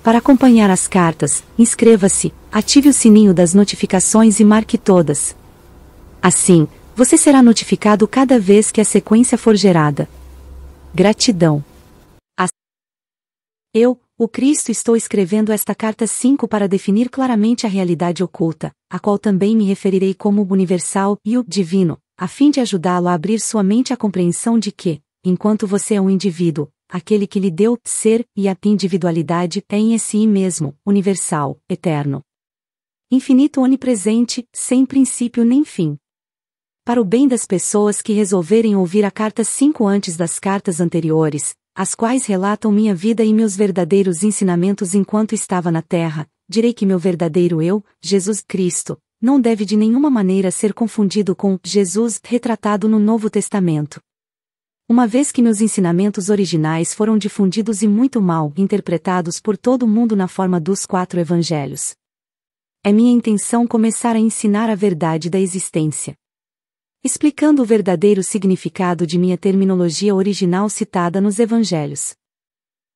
Para acompanhar as cartas, inscreva-se, ative o sininho das notificações e marque todas. Assim, você será notificado cada vez que a sequência for gerada. Gratidão. Eu, o Cristo, estou escrevendo esta carta 5 para definir claramente a realidade oculta, a qual também me referirei como o universal e o divino, a fim de ajudá-lo a abrir sua mente à compreensão de que, enquanto você é um indivíduo, aquele que lhe deu ser e a individualidade é em si mesmo, universal, eterno, infinito, onipresente, sem princípio nem fim. Para o bem das pessoas que resolverem ouvir a carta 5 antes das cartas anteriores, as quais relatam minha vida e meus verdadeiros ensinamentos enquanto estava na Terra, direi que meu verdadeiro eu, Jesus Cristo, não deve de nenhuma maneira ser confundido com Jesus retratado no Novo Testamento. Uma vez que meus ensinamentos originais foram difundidos e muito mal interpretados por todo mundo na forma dos 4 evangelhos. É minha intenção começar a ensinar a verdade da existência, explicando o verdadeiro significado de minha terminologia original citada nos evangelhos.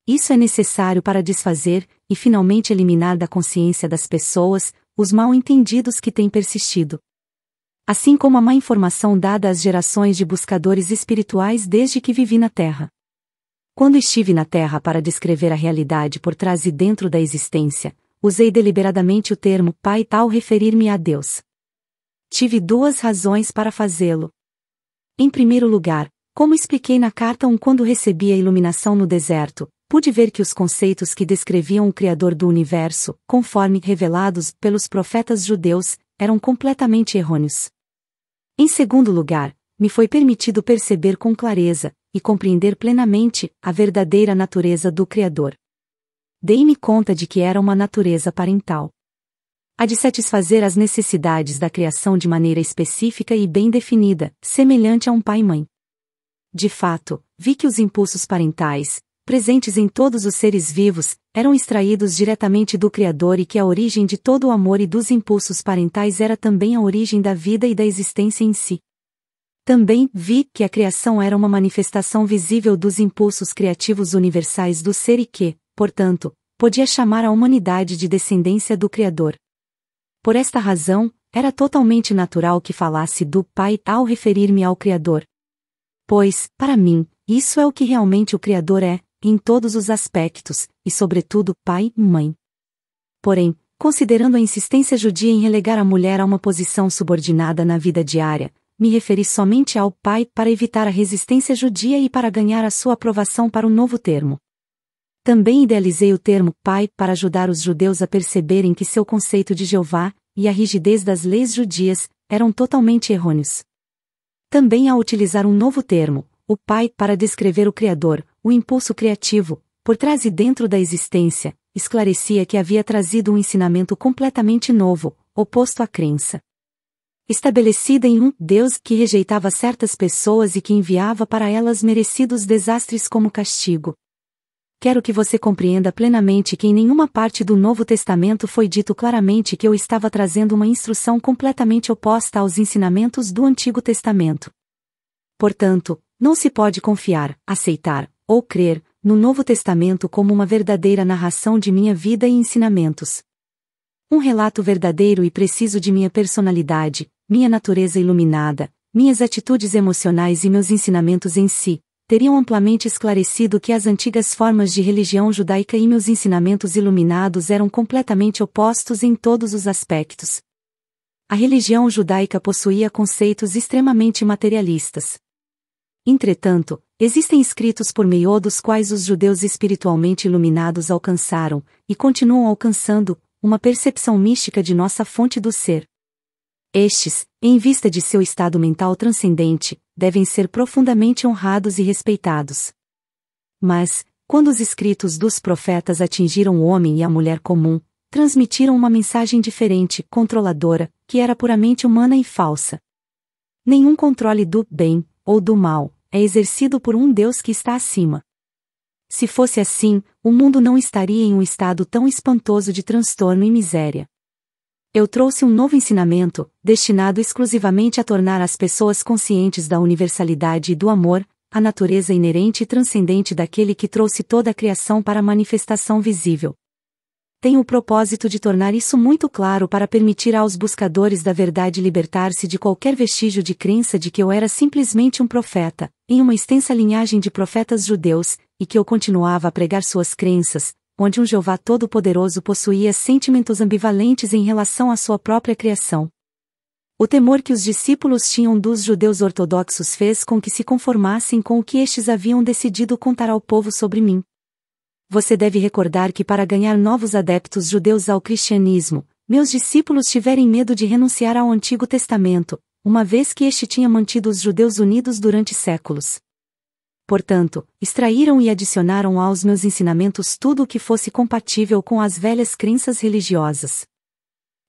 Isso é necessário para desfazer, e finalmente eliminar da consciência das pessoas, os mal-entendidos que têm persistido. Assim como a má informação dada às gerações de buscadores espirituais desde que vivi na Terra. Quando estive na Terra para descrever a realidade por trás e dentro da existência, usei deliberadamente o termo Pai ao referir-me a Deus. Tive 2 razões para fazê-lo. Em primeiro lugar, como expliquei na carta 1 quando recebi a iluminação no deserto, pude ver que os conceitos que descreviam o Criador do Universo, conforme revelados pelos profetas judeus, eram completamente errôneos. Em segundo lugar, me foi permitido perceber com clareza, e compreender plenamente, a verdadeira natureza do Criador. Dei-me conta de que era uma natureza parental. A de satisfazer as necessidades da criação de maneira específica e bem definida, semelhante a um pai e mãe. De fato, vi que os impulsos parentais, presentes em todos os seres vivos, eram extraídos diretamente do Criador e que a origem de todo o amor e dos impulsos parentais era também a origem da vida e da existência em si. Também vi que a criação era uma manifestação visível dos impulsos criativos universais do ser e que, portanto, podia chamar a humanidade de descendência do Criador. Por esta razão, era totalmente natural que falasse do Pai ao referir-me ao Criador. Pois, para mim, isso é o que realmente o Criador é, em todos os aspectos, e sobretudo pai e mãe. Porém, considerando a insistência judia em relegar a mulher a uma posição subordinada na vida diária, me referi somente ao pai para evitar a resistência judia e para ganhar a sua aprovação para o novo termo. Também idealizei o termo pai para ajudar os judeus a perceberem que seu conceito de Jeová, e a rigidez das leis judias, eram totalmente errôneos. Também ao utilizar um novo termo, o pai para descrever o Criador, o impulso criativo, por trás e dentro da existência, esclarecia que havia trazido um ensinamento completamente novo, oposto à crença estabelecida em um Deus que rejeitava certas pessoas e que enviava para elas merecidos desastres como castigo. Quero que você compreenda plenamente que em nenhuma parte do Novo Testamento foi dito claramente que eu estava trazendo uma instrução completamente oposta aos ensinamentos do Antigo Testamento. Portanto, não se pode confiar, aceitar, ou crer, no Novo Testamento como uma verdadeira narração de minha vida e ensinamentos. Um relato verdadeiro e preciso de minha personalidade, minha natureza iluminada, minhas atitudes emocionais e meus ensinamentos em si, teriam amplamente esclarecido que as antigas formas de religião judaica e meus ensinamentos iluminados eram completamente opostos em todos os aspectos. A religião judaica possuía conceitos extremamente materialistas. Entretanto, existem escritos por meio dos quais os judeus espiritualmente iluminados alcançaram, e continuam alcançando, uma percepção mística de nossa fonte do ser. Estes, em vista de seu estado mental transcendente, devem ser profundamente honrados e respeitados. Mas, quando os escritos dos profetas atingiram o homem e a mulher comum, transmitiram uma mensagem diferente, controladora, que era puramente humana e falsa. Nenhum controle do bem, ou do mal, é exercido por um Deus que está acima. Se fosse assim, o mundo não estaria em um estado tão espantoso de transtorno e miséria. Eu trouxe um novo ensinamento, destinado exclusivamente a tornar as pessoas conscientes da universalidade e do amor, a natureza inerente e transcendente daquele que trouxe toda a criação para a manifestação visível. tenho o propósito de tornar isso muito claro para permitir aos buscadores da verdade libertar-se de qualquer vestígio de crença de que eu era simplesmente um profeta, em uma extensa linhagem de profetas judeus, e que eu continuava a pregar suas crenças, onde um Jeová Todo-Poderoso possuía sentimentos ambivalentes em relação à sua própria criação. O temor que os discípulos tinham dos judeus ortodoxos fez com que se conformassem com o que estes haviam decidido contar ao povo sobre mim. Você deve recordar que para ganhar novos adeptos judeus ao cristianismo, meus discípulos tiveram medo de renunciar ao Antigo Testamento, uma vez que este tinha mantido os judeus unidos durante séculos. Portanto, extraíram e adicionaram aos meus ensinamentos tudo o que fosse compatível com as velhas crenças religiosas.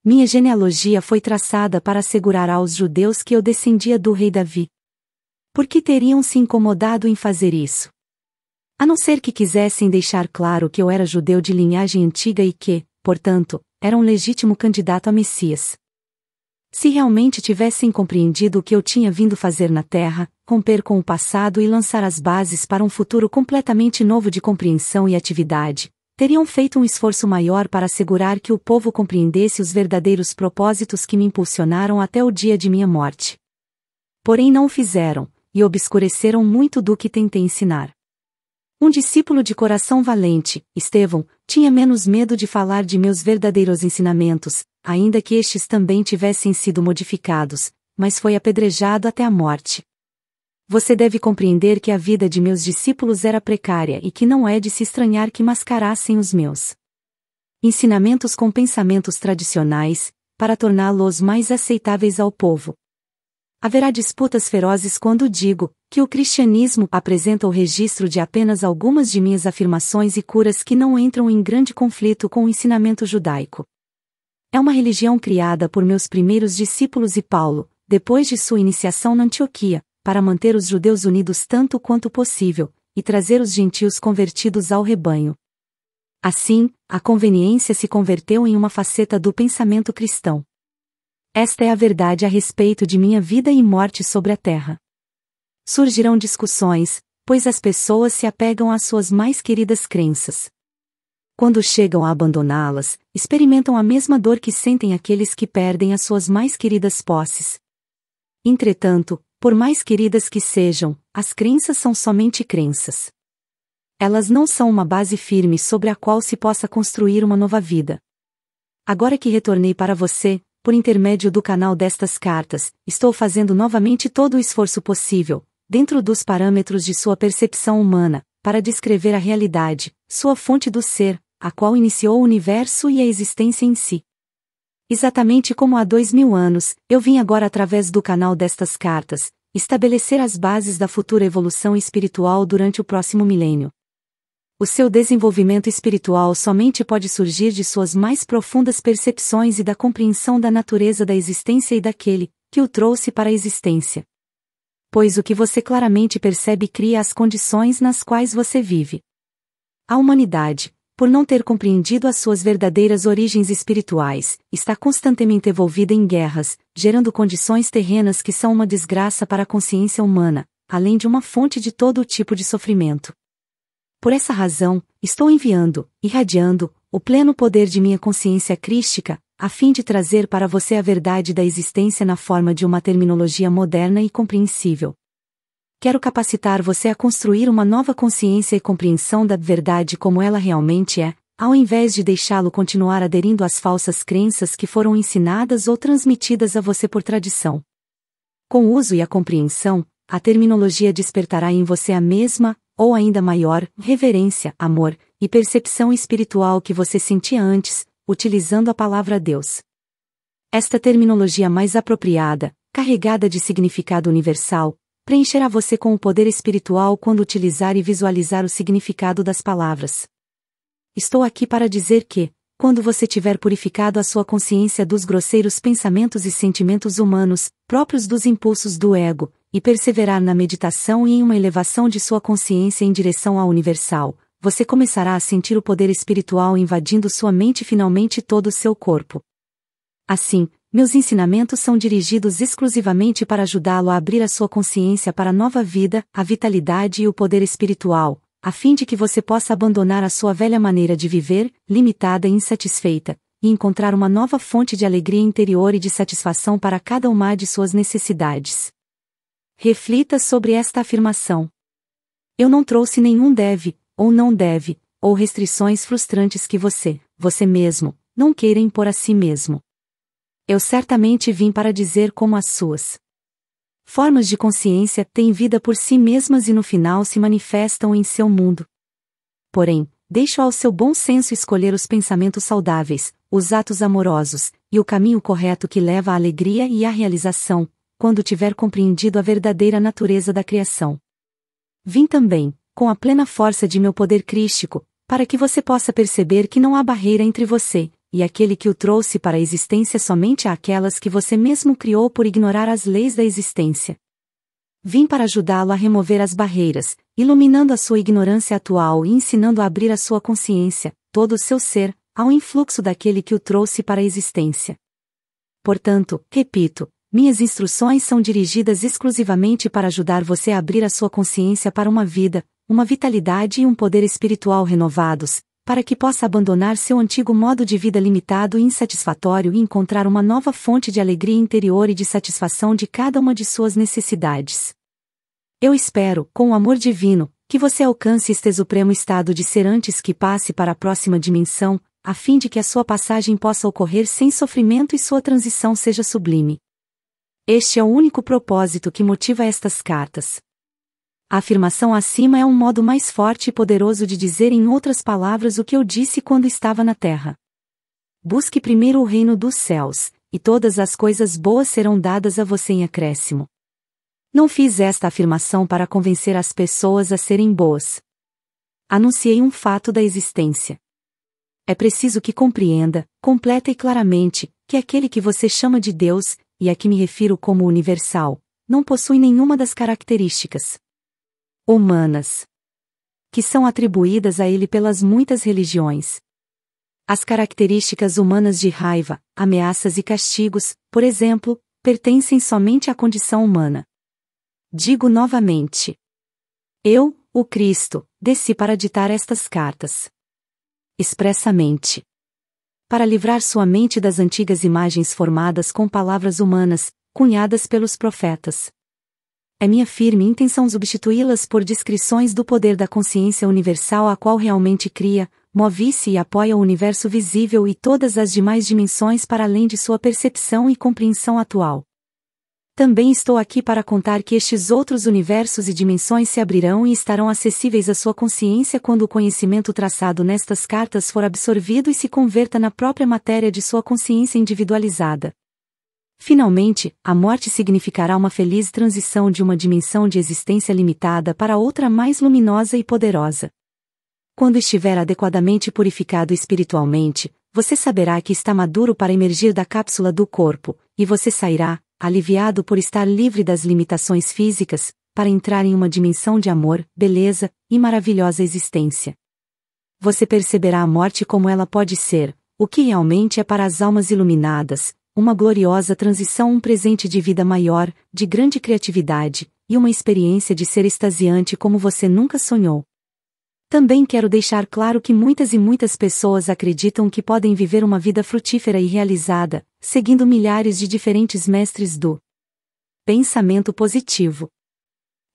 Minha genealogia foi traçada para assegurar aos judeus que eu descendia do rei Davi. Por que teriam se incomodado em fazer isso? A não ser que quisessem deixar claro que eu era judeu de linhagem antiga e que, portanto, era um legítimo candidato a Messias. Se realmente tivessem compreendido o que eu tinha vindo fazer na Terra, romper com o passado e lançar as bases para um futuro completamente novo de compreensão e atividade, teriam feito um esforço maior para assegurar que o povo compreendesse os verdadeiros propósitos que me impulsionaram até o dia de minha morte. Porém não o fizeram, e obscureceram muito do que tentei ensinar. Um discípulo de coração valente, Estevão, tinha menos medo de falar de meus verdadeiros ensinamentos, ainda que estes também tivessem sido modificados, mas foi apedrejado até a morte. Você deve compreender que a vida de meus discípulos era precária e que não é de se estranhar que mascarassem os meus ensinamentos com pensamentos tradicionais, para torná-los mais aceitáveis ao povo. Haverá disputas ferozes quando digo que o cristianismo apresenta o registro de apenas algumas de minhas afirmações e curas que não entram em grande conflito com o ensinamento judaico. É uma religião criada por meus primeiros discípulos e Paulo, depois de sua iniciação na Antioquia, para manter os judeus unidos tanto quanto possível, e trazer os gentios convertidos ao rebanho. Assim, a conveniência se converteu em uma faceta do pensamento cristão. Esta é a verdade a respeito de minha vida e morte sobre a terra. Surgirão discussões, pois as pessoas se apegam às suas mais queridas crenças. Quando chegam a abandoná-las, experimentam a mesma dor que sentem aqueles que perdem as suas mais queridas posses. Entretanto, por mais queridas que sejam, as crenças são somente crenças. Elas não são uma base firme sobre a qual se possa construir uma nova vida. Agora que retornei para você, por intermédio do canal destas cartas, estou fazendo novamente todo o esforço possível, dentro dos parâmetros de sua percepção humana, para descrever a realidade, sua fonte do ser, a qual iniciou o universo e a existência em si. Exatamente como há 2000 anos, eu vim agora através do canal destas cartas, estabelecer as bases da futura evolução espiritual durante o próximo milênio. O seu desenvolvimento espiritual somente pode surgir de suas mais profundas percepções e da compreensão da natureza da existência e daquele que o trouxe para a existência. Pois o que você claramente percebe cria as condições nas quais você vive. A humanidade, por não ter compreendido as suas verdadeiras origens espirituais, está constantemente envolvida em guerras, gerando condições terrenas que são uma desgraça para a consciência humana, além de uma fonte de todo tipo de sofrimento. Por essa razão, estou enviando, irradiando, o pleno poder de minha consciência crística, a fim de trazer para você a verdade da existência na forma de uma terminologia moderna e compreensível. Quero capacitar você a construir uma nova consciência e compreensão da verdade como ela realmente é, ao invés de deixá-lo continuar aderindo às falsas crenças que foram ensinadas ou transmitidas a você por tradição. Com o uso e a compreensão, a terminologia despertará em você a mesma, ou ainda maior, reverência, amor e percepção espiritual que você sentia antes, utilizando a palavra Deus. Esta terminologia mais apropriada, carregada de significado universal, preencherá você com o poder espiritual quando utilizar e visualizar o significado das palavras. Estou aqui para dizer que, quando você tiver purificado a sua consciência dos grosseiros pensamentos e sentimentos humanos, próprios dos impulsos do ego, e perseverar na meditação e em uma elevação de sua consciência em direção ao universal, você começará a sentir o poder espiritual invadindo sua mente e finalmente todo o seu corpo. Assim, meus ensinamentos são dirigidos exclusivamente para ajudá-lo a abrir a sua consciência para a nova vida, a vitalidade e o poder espiritual, a fim de que você possa abandonar a sua velha maneira de viver, limitada e insatisfeita, e encontrar uma nova fonte de alegria interior e de satisfação para cada uma de suas necessidades. Reflita sobre esta afirmação. Eu não trouxe nenhum deve, ou não deve, ou restrições frustrantes que você mesmo, não queira impor a si mesmo. Eu certamente vim para dizer como as suas formas de consciência têm vida por si mesmas e no final se manifestam em seu mundo. Porém, deixo ao seu bom senso escolher os pensamentos saudáveis, os atos amorosos, e o caminho correto que leva à alegria e à realização, quando tiver compreendido a verdadeira natureza da criação. Vim também, com a plena força de meu poder crístico, para que você possa perceber que não há barreira entre você e aquele que o trouxe para a existência somente aquelas que você mesmo criou por ignorar as leis da existência. Vim para ajudá-lo a remover as barreiras, iluminando a sua ignorância atual e ensinando a abrir a sua consciência, todo o seu ser, ao influxo daquele que o trouxe para a existência. Portanto, repito, minhas instruções são dirigidas exclusivamente para ajudar você a abrir a sua consciência para uma vida, uma vitalidade e um poder espiritual renovados, para que possa abandonar seu antigo modo de vida limitado e insatisfatório e encontrar uma nova fonte de alegria interior e de satisfação de cada uma de suas necessidades. Eu espero, com o amor divino, que você alcance este supremo estado de ser antes que passe para a próxima dimensão, a fim de que a sua passagem possa ocorrer sem sofrimento e sua transição seja sublime. Este é o único propósito que motiva estas cartas. A afirmação acima é um modo mais forte e poderoso de dizer em outras palavras o que eu disse quando estava na terra. Busque primeiro o reino dos céus, e todas as coisas boas serão dadas a você em acréscimo. Não fiz esta afirmação para convencer as pessoas a serem boas. Anunciei um fato da existência. É preciso que compreenda, completa e claramente, que aquele que você chama de Deus, e a que me refiro como universal, não possui nenhuma das características humanas que são atribuídas a ele pelas muitas religiões. As características humanas de raiva, ameaças e castigos, por exemplo, pertencem somente à condição humana. Digo novamente. Eu, o Cristo, desci para ditar estas cartas. Expressamente. Para livrar sua mente das antigas imagens formadas com palavras humanas, cunhadas pelos profetas. É minha firme intenção substituí-las por descrições do poder da consciência universal a qual realmente cria, move-se e apoia o universo visível e todas as demais dimensões para além de sua percepção e compreensão atual. Também estou aqui para contar que estes outros universos e dimensões se abrirão e estarão acessíveis à sua consciência quando o conhecimento traçado nestas cartas for absorvido e se converta na própria matéria de sua consciência individualizada. Finalmente, a morte significará uma feliz transição de uma dimensão de existência limitada para outra mais luminosa e poderosa. Quando estiver adequadamente purificado espiritualmente, você saberá que está maduro para emergir da cápsula do corpo, e você sairá, aliviado por estar livre das limitações físicas, para entrar em uma dimensão de amor, beleza e maravilhosa existência. Você perceberá a morte como ela pode ser, o que realmente é para as almas iluminadas, uma gloriosa transição, um presente de vida maior, de grande criatividade, e uma experiência de ser extasiante como você nunca sonhou. Também quero deixar claro que muitas e muitas pessoas acreditam que podem viver uma vida frutífera e realizada, seguindo milhares de diferentes mestres do pensamento positivo.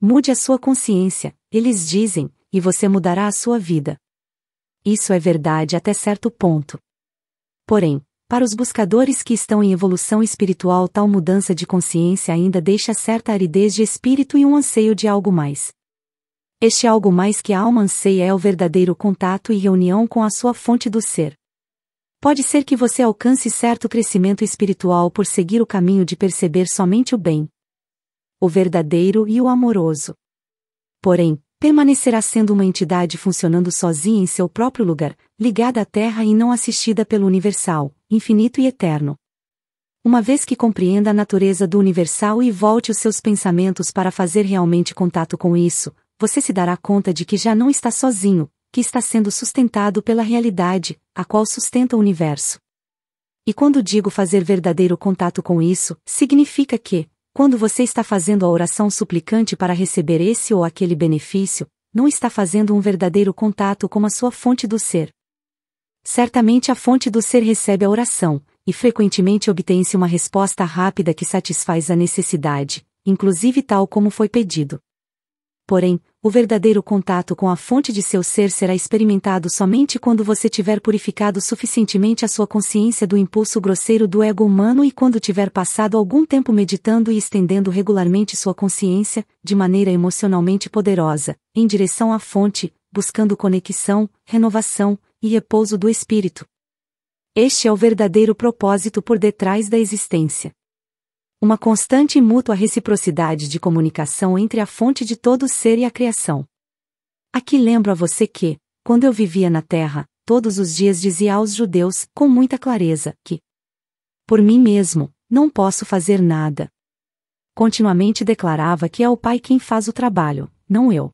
Mude a sua consciência, eles dizem, e você mudará a sua vida. Isso é verdade até certo ponto. Porém, para os buscadores que estão em evolução espiritual, tal mudança de consciência ainda deixa certa aridez de espírito e um anseio de algo mais. Este algo mais que a alma anseia é o verdadeiro contato e reunião com a sua fonte do ser. Pode ser que você alcance certo crescimento espiritual por seguir o caminho de perceber somente o bem, o verdadeiro e o amoroso. Porém, permanecerá sendo uma entidade funcionando sozinha em seu próprio lugar, ligada à Terra e não assistida pelo Universal, infinito e eterno. Uma vez que compreenda a natureza do Universal e volte os seus pensamentos para fazer realmente contato com isso, você se dará conta de que já não está sozinho, que está sendo sustentado pela realidade, a qual sustenta o universo. E quando digo fazer verdadeiro contato com isso, significa que, quando você está fazendo a oração suplicante para receber esse ou aquele benefício, não está fazendo um verdadeiro contato com a sua fonte do ser. Certamente a fonte do ser recebe a oração, e frequentemente obtém-se uma resposta rápida que satisfaz a necessidade, inclusive tal como foi pedido. Porém, o verdadeiro contato com a fonte de seu ser será experimentado somente quando você tiver purificado suficientemente a sua consciência do impulso grosseiro do ego humano e quando tiver passado algum tempo meditando e estendendo regularmente sua consciência, de maneira emocionalmente poderosa, em direção à fonte, buscando conexão, renovação e repouso do espírito. Este é o verdadeiro propósito por detrás da existência. Uma constante e mútua reciprocidade de comunicação entre a fonte de todo ser e a criação. Aqui lembro a você que, quando eu vivia na Terra, todos os dias dizia aos judeus, com muita clareza, que por mim mesmo, não posso fazer nada. Continuamente declarava que é o Pai quem faz o trabalho, não eu.